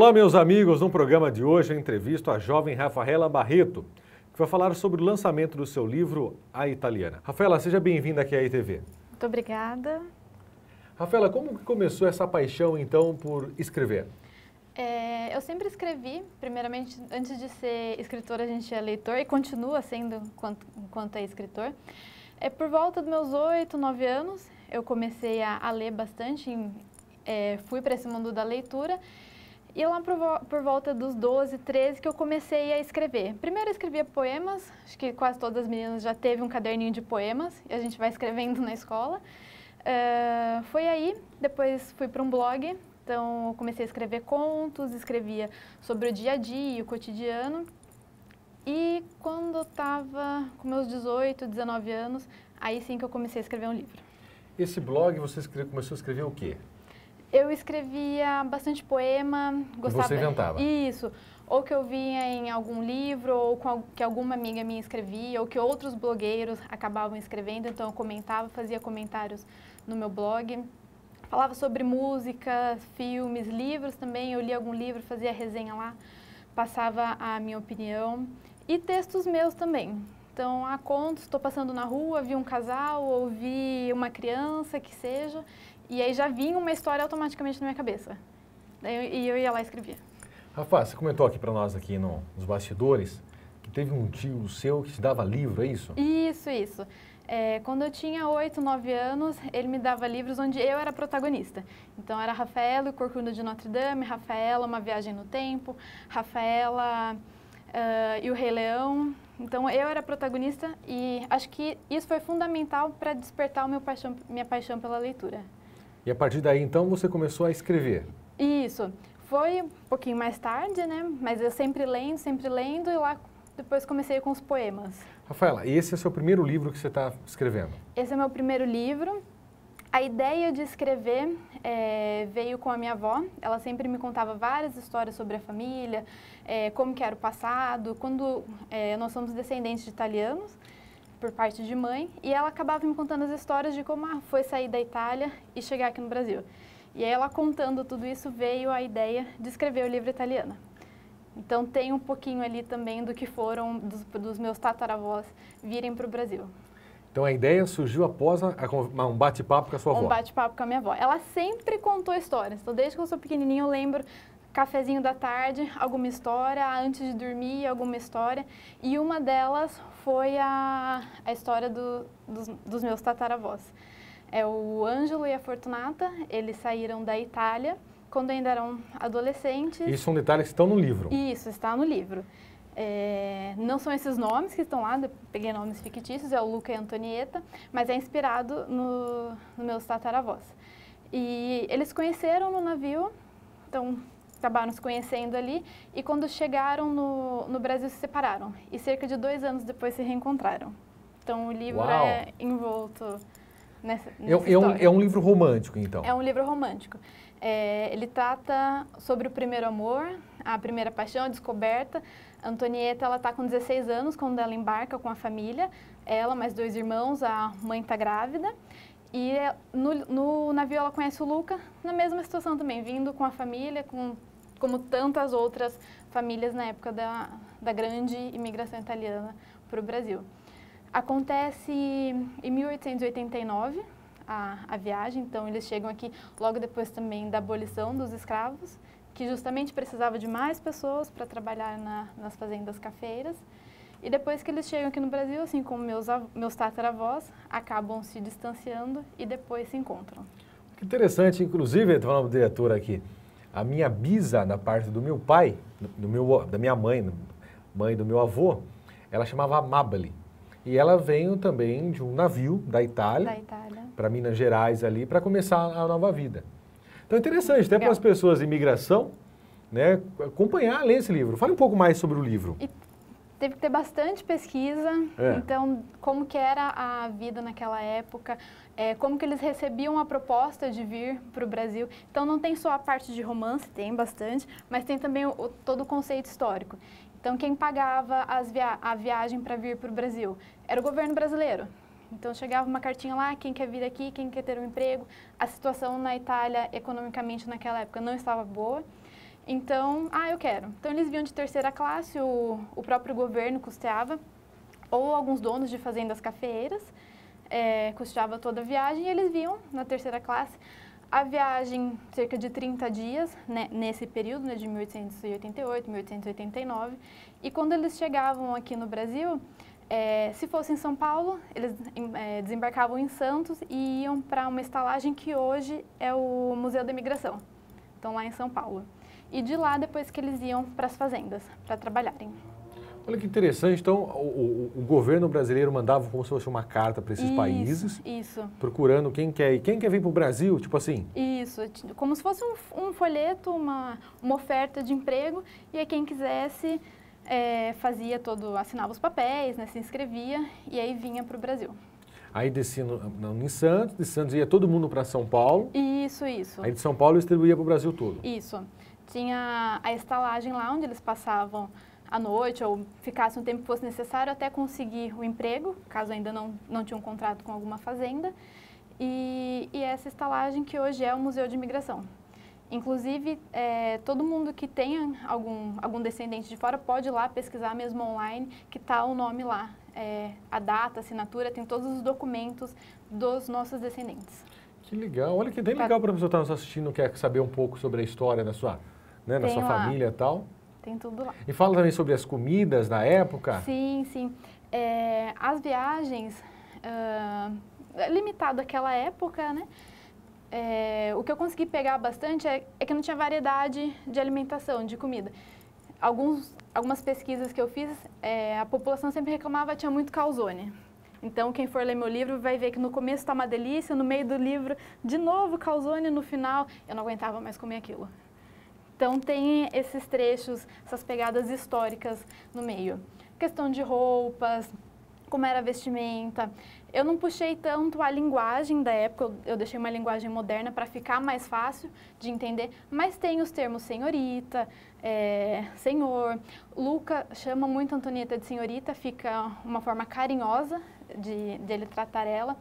Olá, meus amigos. No programa de hoje eu entrevisto a jovem Rafaela Barreto, que vai falar sobre o lançamento do seu livro A Italiana. Rafaela, seja bem-vinda aqui à ITV. Muito obrigada. Rafaela, como que começou essa paixão, então, por escrever? Eu sempre escrevi, primeiramente, antes de ser escritor, a gente é leitor e continua sendo enquanto é escritor. Por volta dos meus 8, 9 anos, eu comecei a ler bastante, fui para esse mundo da leitura. E lá por volta dos 12, 13 que eu comecei a escrever. Primeiro eu escrevia poemas, acho que quase todas as meninas já teve um caderninho de poemas, e a gente vai escrevendo na escola. Foi aí, depois fui para um blog, então eu comecei a escrever contos, escrevia sobre o dia a dia, o cotidiano. E quando eu estava com meus 18, 19 anos, aí sim que eu comecei a escrever um livro. Esse blog, você começou a escrever o quê? Eu escrevia bastante poema, gostava... Você inventava? Isso, ou que eu via em algum livro, ou que alguma amiga minha escrevia, ou que outros blogueiros acabavam escrevendo, então eu comentava, fazia comentários no meu blog. Falava sobre música, filmes, livros também, eu lia algum livro, fazia resenha lá, passava a minha opinião. E textos meus também. Então, há contos, estou passando na rua, vi um casal, ou vi uma criança, que seja... E aí já vinha uma história automaticamente na minha cabeça. E eu ia lá e escrevia. Rafa, você comentou aqui para nós, aqui nos bastidores, que teve um tio seu que te dava livro, é isso? Isso. Quando eu tinha 8, 9 anos, ele me dava livros onde eu era protagonista. Então era Rafaela e o Corcunda de Notre Dame, Rafaela, Uma Viagem no Tempo, Rafaela e o Rei Leão. Então eu era protagonista e acho que isso foi fundamental para despertar minha paixão pela leitura. E a partir daí, então, você começou a escrever? Isso. Foi um pouquinho mais tarde, né? Mas eu sempre lendo e lá depois comecei com os poemas. Rafaela, esse é o seu primeiro livro que você está escrevendo? Esse é o meu primeiro livro. A ideia de escrever veio com a minha avó. Ela sempre me contava várias histórias sobre a família, como que era o passado, quando nós somos descendentes de italianos, por parte de mãe, e ela acabava me contando as histórias de como foi sair da Itália e chegar aqui no Brasil. E aí ela contando tudo isso, veio a ideia de escrever o livro Italiana. Então tem um pouquinho ali também do que foram dos meus tataravós virem para o Brasil. Então a ideia surgiu após um bate-papo com a sua avó? Um bate-papo com a minha avó. Ela sempre contou histórias, então desde que eu sou pequenininha eu lembro cafezinho da tarde, alguma história, antes de dormir, alguma história. E uma delas foi a história dos meus tataravós. O Ângelo e a Fortunata, eles saíram da Itália quando ainda eram adolescentes. Isso são detalhes que estão no livro? Isso, está no livro. Não são esses nomes que estão lá, eu peguei nomes fictícios, é o Luca e a Antonieta, mas é inspirado nos meus tataravós. E eles se conheceram no navio, então acabaram se conhecendo ali, e quando chegaram no Brasil se separaram. E cerca de 2 anos depois se reencontraram. Então o livro é envolto nessa história. É um livro romântico, então? É um livro romântico. Ele trata sobre o primeiro amor, a primeira paixão, a descoberta. A Antonieta, ela está com 16 anos quando ela embarca com a família. Ela, mais 2 irmãos, a mãe está grávida. E no navio ela conhece o Luca, na mesma situação também, vindo com a família, como tantas outras famílias na época da grande imigração italiana para o Brasil. Acontece em 1889 a viagem, então eles chegam aqui logo depois também da abolição dos escravos, que justamente precisava de mais pessoas para trabalhar nas fazendas cafeiras. E depois que eles chegam aqui no Brasil, assim como meus tataravós, acabam se distanciando e depois se encontram. Que interessante, inclusive, estou falando para o diretor aqui, a minha bisa, da parte do meu pai, da minha mãe do meu avô, ela chamava Amabile. E ela veio também de um navio da Itália. Para Minas Gerais ali, para começar a nova vida. Então é interessante, até para as pessoas de imigração, né, acompanhar, ler esse livro. Fale um pouco mais sobre o livro. E teve que ter bastante pesquisa, então como que era a vida naquela época, como que eles recebiam a proposta de vir para o Brasil. Então não tem só a parte de romance, tem bastante, mas tem também todo o conceito histórico. Então quem pagava a viagem para vir para o Brasil era o governo brasileiro. Então chegava uma cartinha lá, quem quer vir aqui, quem quer ter um emprego. A situação na Itália, economicamente, naquela época não estava boa. Então, eu quero. Então, eles vinham de terceira classe, o próprio governo custeava, ou alguns donos de fazendas cafeeiras, custeava toda a viagem, e eles vinham na terceira classe. A viagem, cerca de 30 dias, né, nesse período, né, de 1888, 1889, e quando eles chegavam aqui no Brasil, se fosse em São Paulo, eles desembarcavam em Santos e iam para uma estalagem que hoje é o Museu da Imigração, então lá em São Paulo. E de lá, depois que eles iam para as fazendas, para trabalharem. Olha que interessante, então o governo brasileiro mandava como se fosse uma carta para esses países, procurando quem quer vir para o Brasil, tipo assim? Isso, como se fosse um folheto, uma oferta de emprego, e aí quem quisesse fazia assinava os papéis, né, se inscrevia, e aí vinha para o Brasil. Aí descia em Santos, de Santos ia todo mundo para São Paulo. Isso. Aí de São Paulo distribuía para o Brasil todo. Isso. Tinha a estalagem lá, onde eles passavam à noite ou ficassem o tempo que fosse necessário até conseguir o emprego, caso ainda não tinha um contrato com alguma fazenda. E essa estalagem que hoje é o Museu de Imigração. Inclusive, todo mundo que tenha algum descendente de fora pode ir lá pesquisar mesmo online, que está o nome lá. A data, a assinatura, tem todos os documentos dos nossos descendentes. Que legal, olha que bem legal para a pessoa estar nos assistindo, quer saber um pouco sobre a história da sua, né, da sua família e tal. Tem tudo lá. E fala também sobre as comidas da época? Sim. As viagens, limitado àquela época, né? O que eu consegui pegar bastante é que não tinha variedade de alimentação, de comida. Algumas pesquisas que eu fiz, a população sempre reclamava que tinha muito calzone. Então, quem for ler meu livro vai ver que no começo está uma delícia, no meio do livro, de novo calzone, no final, eu não aguentava mais comer aquilo. Então, tem esses trechos, essas pegadas históricas no meio. Questão de roupas, como era a vestimenta. Eu não puxei tanto a linguagem da época, eu deixei uma linguagem moderna para ficar mais fácil de entender, mas tem os termos senhorita, senhor. Luca chama muito a Antonieta de senhorita, fica uma forma carinhosa de ele tratar ela.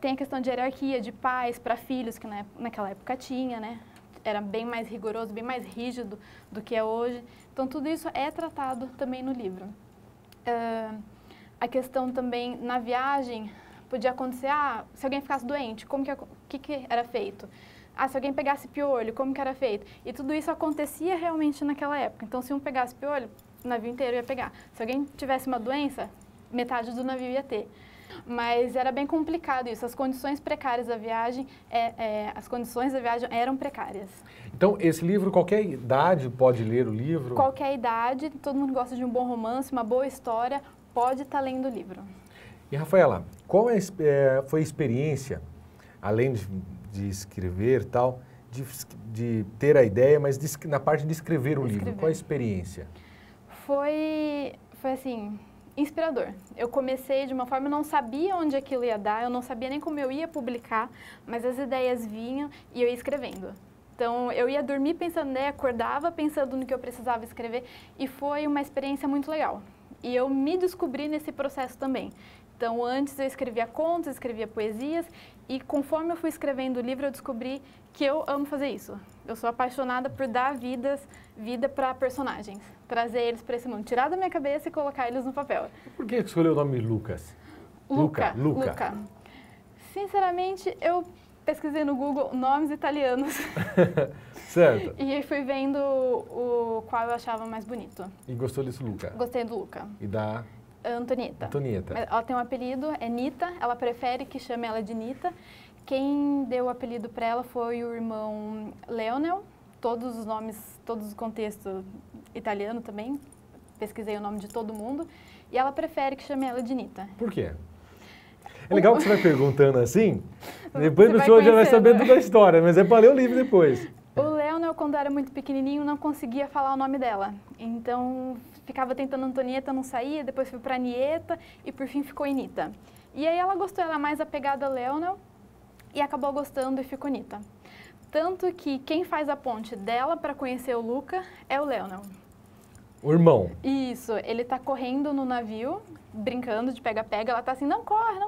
Tem a questão de hierarquia, de pais para filhos, que naquela época tinha, né? Era bem mais rigoroso, bem mais rígido do que é hoje. Então, tudo isso é tratado também no livro. A questão também, na viagem, podia acontecer, se alguém ficasse doente, que era feito? Se alguém pegasse piolho, como que era feito? E tudo isso acontecia realmente naquela época. Então, se um pegasse piolho, o navio inteiro ia pegar. Se alguém tivesse uma doença, metade do navio ia ter. Mas era bem complicado isso. As condições precárias da viagem, as condições da viagem eram precárias. Então, esse livro, qualquer idade pode ler o livro? Qualquer idade, todo mundo gosta de um bom romance, uma boa história, pode estar lendo o livro. E, Rafaela, qual foi a experiência, além de escrever e tal, de ter a ideia, mas na parte de escrever o livro? Qual a experiência? Foi assim, inspirador. Eu comecei de uma forma, eu não sabia onde aquilo ia dar, eu não sabia nem como eu ia publicar, mas as ideias vinham e eu ia escrevendo. Então, eu ia dormir pensando, acordava pensando no que eu precisava escrever, e foi uma experiência muito legal. E eu me descobri nesse processo também. Então, antes eu escrevia contos, escrevia poesias, e conforme eu fui escrevendo o livro, eu descobri que eu amo fazer isso. Eu sou apaixonada por dar vida para personagens, trazer eles para esse mundo, tirar da minha cabeça e colocar eles no papel. Por que escolheu o nome Lucas? Luca. Sinceramente, eu pesquisei no Google nomes italianos. Certo. E aí fui vendo o qual eu achava mais bonito. E gostou desse Luca? Gostei do Luca. E da? Antonieta. Antonieta. Ela tem um apelido, é Nita, ela prefere que chame ela de Nita. Quem deu o apelido para ela foi o irmão Leonel, todos os nomes, todos os contextos italiano também, pesquisei o nome de todo mundo, e ela prefere que chame ela de Nita. Por quê? É legal que você vai perguntando assim, depois o senhor já vai sabendo da história, mas é para ler o livro depois. O Leonel, quando era muito pequenininho, não conseguia falar o nome dela. Então, ficava tentando Antonieta, não saía, depois foi para Nieta e por fim ficou Nita. E aí ela gostou, ela é mais apegada a Leonel e acabou gostando e ficou Nita. Tanto que quem faz a ponte dela para conhecer o Luca é o Leonel. O irmão. Isso, ele tá correndo no navio, brincando de pega-pega, ela tá assim, não corre,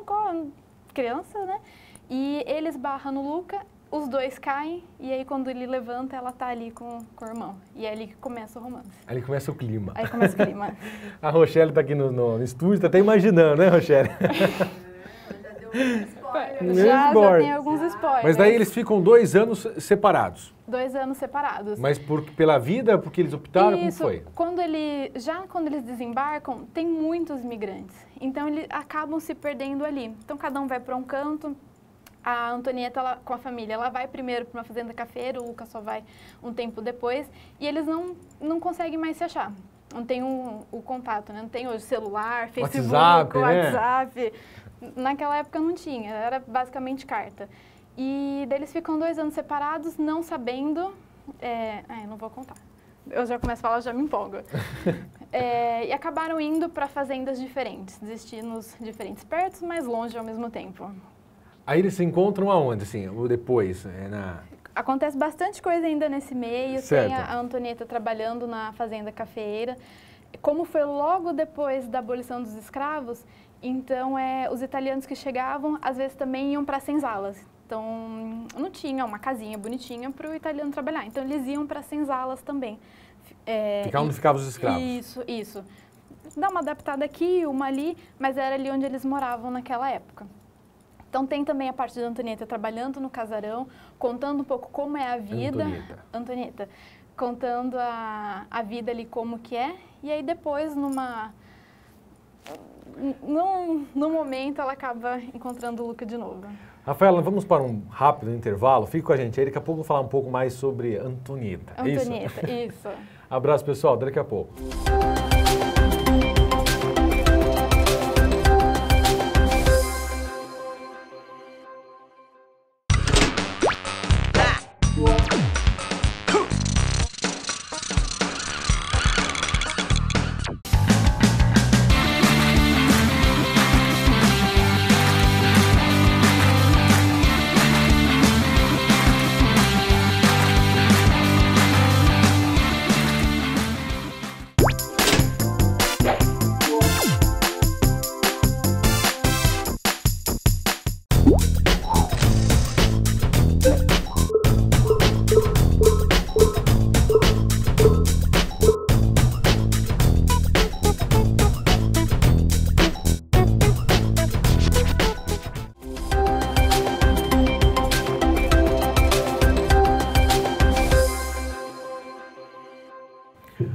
criança, né? E ele esbarra no Luca, os dois caem e aí quando ele levanta, ela tá ali com o irmão. E é ali que começa o romance. Ali começa o clima. Aí começa o clima. A Rochelle tá aqui no estúdio, tá até imaginando, né, Rochelle? Já deu um spoiler. Já tem alguns spoilers. Mas daí eles ficam 2 anos separados. 2 anos separados. Mas pela vida, porque eles optaram, Isso, como foi? quando eles desembarcam, tem muitos imigrantes. Então, eles acabam se perdendo ali. Então, cada um vai para um canto. A Antonieta, com a família, ela vai primeiro para uma fazenda cafeira, o Lucas só vai um tempo depois. E eles não conseguem mais se achar. Não tem o contato, né? Não tem hoje celular, Facebook, WhatsApp. Naquela época não tinha, era basicamente carta. E daí eles ficam 2 anos separados, não sabendo... não vou contar. Eu já começo a falar, já me empolgo. E acabaram indo para fazendas diferentes, destinos diferentes, perto, mas longe ao mesmo tempo. Aí eles se encontram aonde, assim, ou depois? Acontece bastante coisa ainda nesse meio. Certo. Tem a Antonieta trabalhando na fazenda cafeeira. Como foi logo depois da abolição dos escravos, então os italianos que chegavam, às vezes também iam para senzalas. Então, não tinha uma casinha bonitinha para o italiano trabalhar. Então, eles iam para senzalas também. Ficar onde ficavam os escravos. Isso. Dá uma adaptada aqui, uma ali, mas era ali onde eles moravam naquela época. Então, tem também a parte da Antonieta trabalhando no casarão, contando um pouco como é a vida. Antonieta. Contando a vida ali, como que é. E aí, depois, num momento, ela acaba encontrando o Luca de novo. Rafaela, vamos para um rápido intervalo. Fique com a gente aí, daqui a pouco eu vou falar um pouco mais sobre Antonieta. Antonieta, isso. Abraço, pessoal, daqui a pouco.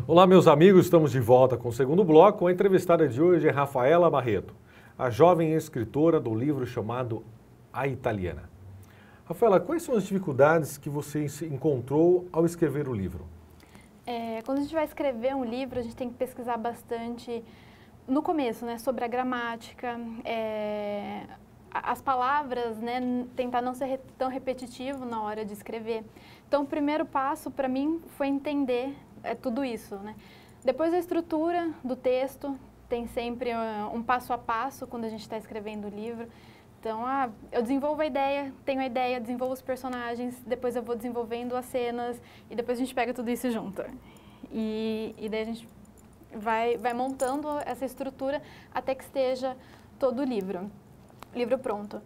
Olá, meus amigos, estamos de volta com o segundo bloco. A entrevistada de hoje é Rafaela Barreto, a jovem escritora do livro chamado A Italiana. Rafaela, quais são as dificuldades que você encontrou ao escrever o livro? Quando a gente vai escrever um livro, a gente tem que pesquisar bastante no começo, né, sobre a gramática, as palavras, né, tentar não ser tão repetitivo na hora de escrever. Então, o primeiro passo para mim foi entender tudo isso, né? Depois a estrutura do texto, tem sempre um passo a passo quando a gente está escrevendo o livro. Então, eu desenvolvo a ideia, tenho a ideia, desenvolvo os personagens, depois eu vou desenvolvendo as cenas e depois a gente pega tudo isso junto. E daí a gente vai montando essa estrutura até que esteja todo o livro pronto.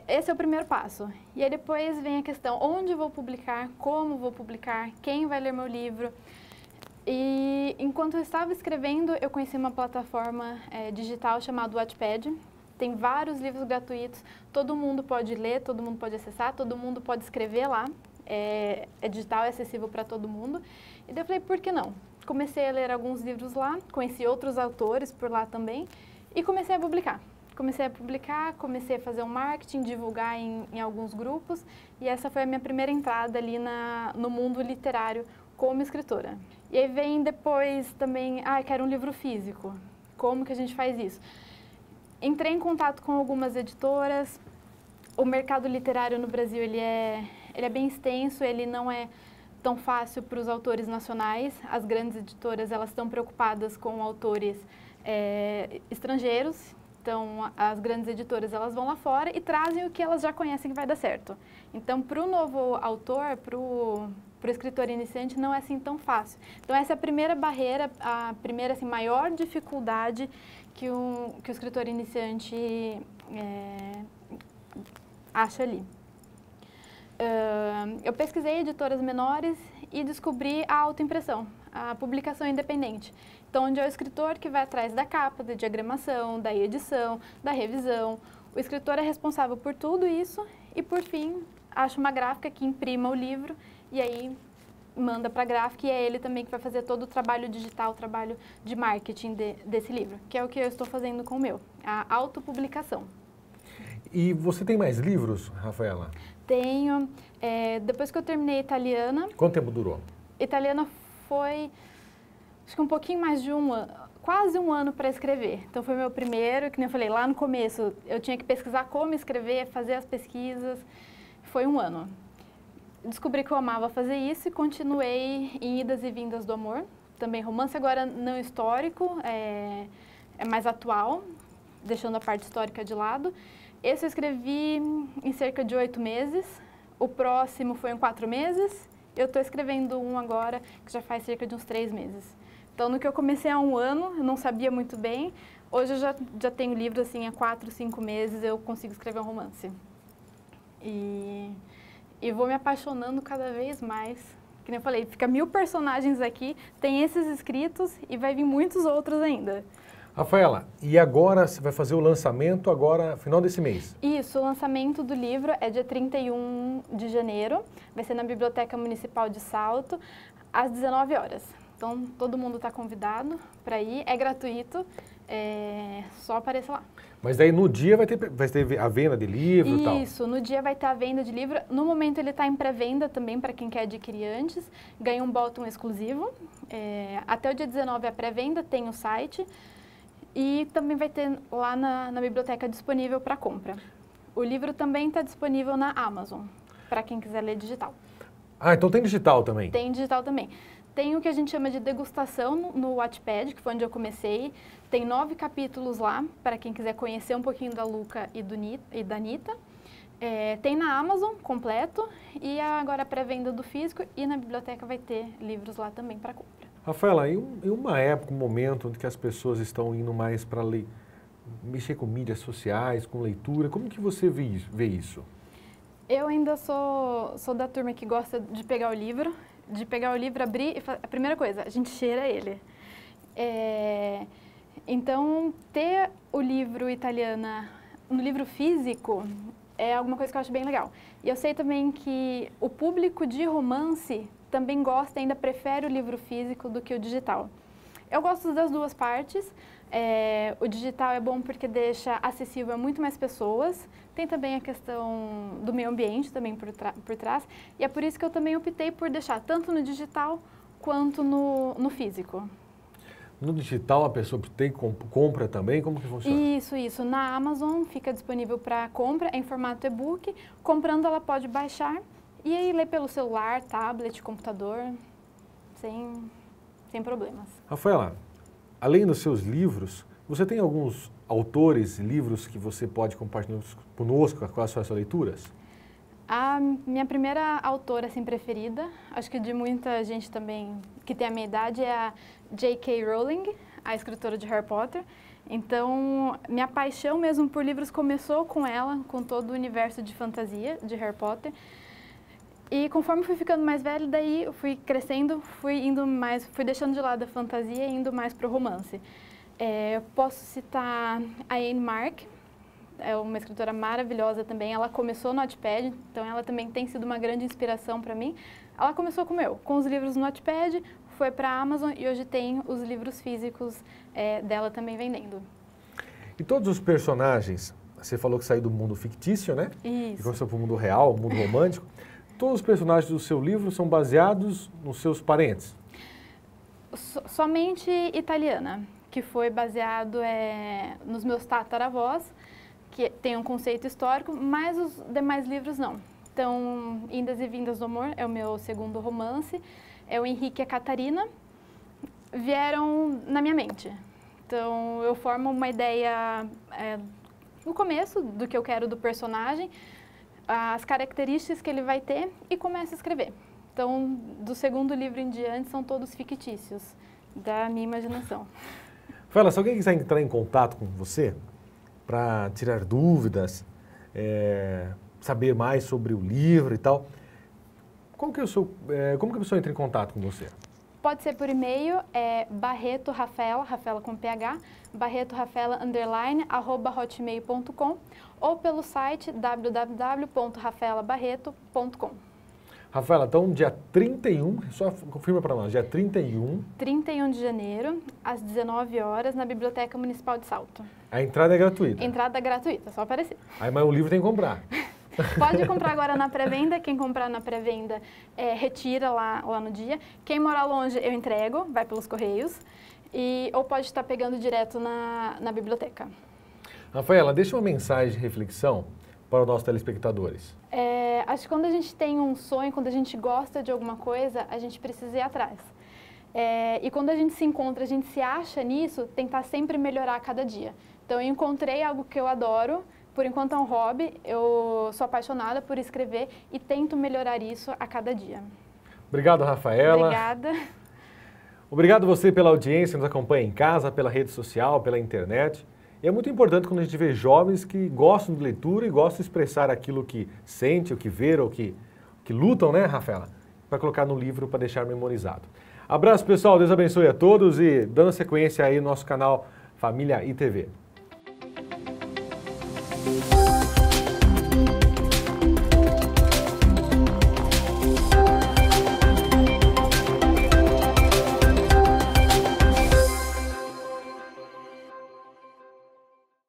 Esse é o primeiro passo. E aí depois vem a questão, onde vou publicar, como vou publicar, quem vai ler meu livro. E enquanto eu estava escrevendo, eu conheci uma plataforma digital chamada Wattpad. Tem vários livros gratuitos, todo mundo pode ler, todo mundo pode acessar, todo mundo pode escrever lá. É digital, é acessível para todo mundo. E daí eu falei, por que não? Comecei a ler alguns livros lá, conheci outros autores por lá também e comecei a publicar. Comecei a fazer um marketing, divulgar em alguns grupos e essa foi a minha primeira entrada ali no mundo literário como escritora. E aí vem depois também, quero um livro físico, como que a gente faz isso? Entrei em contato com algumas editoras, o mercado literário no Brasil ele é bem extenso, ele não é tão fácil para os autores nacionais, as grandes editoras elas estão preocupadas com autores estrangeiros. Então, as grandes editoras, elas vão lá fora e trazem o que elas já conhecem que vai dar certo. Então, para o novo autor, para o escritor iniciante, não é assim tão fácil. Então, essa é a primeira barreira, a primeira, assim, maior dificuldade que o escritor iniciante acha ali. Eu pesquisei editoras menores e descobri a autoimpressão, a publicação independente. Então, onde é o escritor que vai atrás da capa, da diagramação, da edição, da revisão. O escritor é responsável por tudo isso e, por fim, acha uma gráfica que imprima o livro e aí manda para a gráfica, e é ele também que vai fazer todo o trabalho digital, o trabalho de marketing desse livro, que é o que eu estou fazendo com o meu, a autopublicação. E você tem mais livros, Rafaela? Tenho. Depois que eu terminei Italiana... Quanto tempo durou? Italiana foi, acho que um pouquinho mais de um ano, quase um ano para escrever. Então foi meu primeiro, que nem eu falei, lá no começo eu tinha que pesquisar como escrever, fazer as pesquisas. Foi um ano. Descobri que eu amava fazer isso e continuei em Idas e Vindas do Amor. Também romance, agora não histórico, é mais atual, deixando a parte histórica de lado. Esse eu escrevi em cerca de 8 meses, o próximo foi em 4 meses, eu estou escrevendo um agora que já faz cerca de uns 3 meses. Então, no que eu comecei há um ano, eu não sabia muito bem, hoje eu já tenho livro assim, há 4, 5 meses eu consigo escrever um romance. E vou me apaixonando cada vez mais. Que nem eu falei, fica 1000 personagens aqui, tem esses escritos e vai vir muitos outros ainda. Rafaela, e agora você vai fazer o lançamento agora, final desse mês? Isso, o lançamento do livro é dia 31 de janeiro, vai ser na Biblioteca Municipal de Salto, às 19 horas. Então, todo mundo está convidado para ir, é gratuito, só apareça lá. Mas daí no dia vai ter a venda de livro e tal? Isso, no dia vai ter a venda de livro. No momento ele está em pré-venda também para quem quer adquirir antes. Ganha um botão exclusivo. Até o dia 19 é a pré-venda, tem o site. E também vai ter lá na biblioteca disponível para compra. O livro também está disponível na Amazon, para quem quiser ler digital. Ah, então tem digital também? Tem digital também. Tem o que a gente chama de degustação no Wattpad, que foi onde eu comecei. Tem 9 capítulos lá, para quem quiser conhecer um pouquinho da Luca e da Anitta. Tem na Amazon, completo, e agora a pré-venda do físico, e na biblioteca vai ter livros lá também para compra. Rafaela, em uma época, um momento onde que as pessoas estão indo mais para mexer com mídias sociais, com leitura, como que você vê isso? Eu ainda sou da turma que gosta de pegar o livro, abrir e a primeira coisa, a gente cheira ele. Então, ter o livro Italiana no livro físico é alguma coisa que eu acho bem legal. E eu sei também que o público de romance também gosta, ainda prefere o livro físico do que o digital. Eu gosto das duas partes. O digital é bom porque deixa acessível a muito mais pessoas. Tem também a questão do meio ambiente também por trás. E é por isso que eu também optei por deixar tanto no digital quanto no físico. No digital a pessoa compra também? Como que funciona? Isso. Na Amazon fica disponível para compra em formato e-book. Comprando ela pode baixar e aí ler pelo celular, tablet, computador, sem problemas. Rafaela, além dos seus livros, você tem alguns autores, livros que você pode compartilhar conosco com as suas leituras? A minha primeira autora assim, preferida, acho que de muita gente também que tem a minha idade, é a J.K. Rowling, a escritora de Harry Potter. Então, minha paixão mesmo por livros começou com ela, com todo o universo de fantasia de Harry Potter. E conforme fui ficando mais velha, daí eu fui crescendo, fui deixando de lado a fantasia e indo mais para o romance. Eu posso citar a Anne Mark, é uma escritora maravilhosa também. Ela começou no Wattpad, então ela também tem sido uma grande inspiração para mim. Ela começou com os livros no Wattpad, foi para a Amazon e hoje tem os livros físicos dela também vendendo. E todos os personagens, você falou que saiu do mundo fictício, né? Isso. E começou para o mundo real, o mundo romântico. Todos os personagens do seu livro são baseados nos seus parentes? Somente Italiana, que foi baseado nos meus tataravós, que tem um conceito histórico, mas os demais livros não. Então, Idas e Vindas do Amor é o meu segundo romance, o Henrique e a Catarina vieram na minha mente. Então, eu formo uma ideia no começo do que eu quero do personagem, as características que ele vai ter e começo a escrever. Então, do segundo livro em diante, são todos fictícios, da minha imaginação. Fala, se alguém quiser entrar em contato com você para tirar dúvidas, saber mais sobre o livro e tal, como que a pessoa entra em contato com você? Pode ser por e-mail, Barreto Rafaela, Rafaela com PH, barretorafaela_@hotmail.com ou pelo site www.rafaelabarreto.com. Rafaela, então dia 31, só confirma para nós, dia 31. 31 de janeiro, às 19 horas, na Biblioteca Municipal de Salto. A entrada é gratuita? Entrada gratuita, só aparecer. Aí, mas o livro tem que comprar. Pode comprar agora na pré-venda, quem comprar na pré-venda retira lá no dia. Quem morar longe eu entrego, vai pelos correios, ou pode estar pegando direto na biblioteca. Rafaela, deixa uma mensagem de reflexão para os nossos telespectadores. Acho que quando a gente tem um sonho, quando a gente gosta de alguma coisa, a gente precisa ir atrás. E quando a gente se encontra, a gente se acha nisso, tentar sempre melhorar a cada dia. Então eu encontrei algo que eu adoro. Por enquanto é um hobby, eu sou apaixonada por escrever e tento melhorar isso a cada dia. Obrigado, Rafaela. Obrigada. Obrigado você pela audiência, nos acompanha em casa, pela rede social, pela internet. E é muito importante quando a gente vê jovens que gostam de leitura e gostam de expressar aquilo que sente, o que vê, ou que lutam, né, Rafaela? Para colocar no livro, para deixar memorizado. Abraço, pessoal. Deus abençoe a todos e dando sequência aí no nosso canal Família ITV.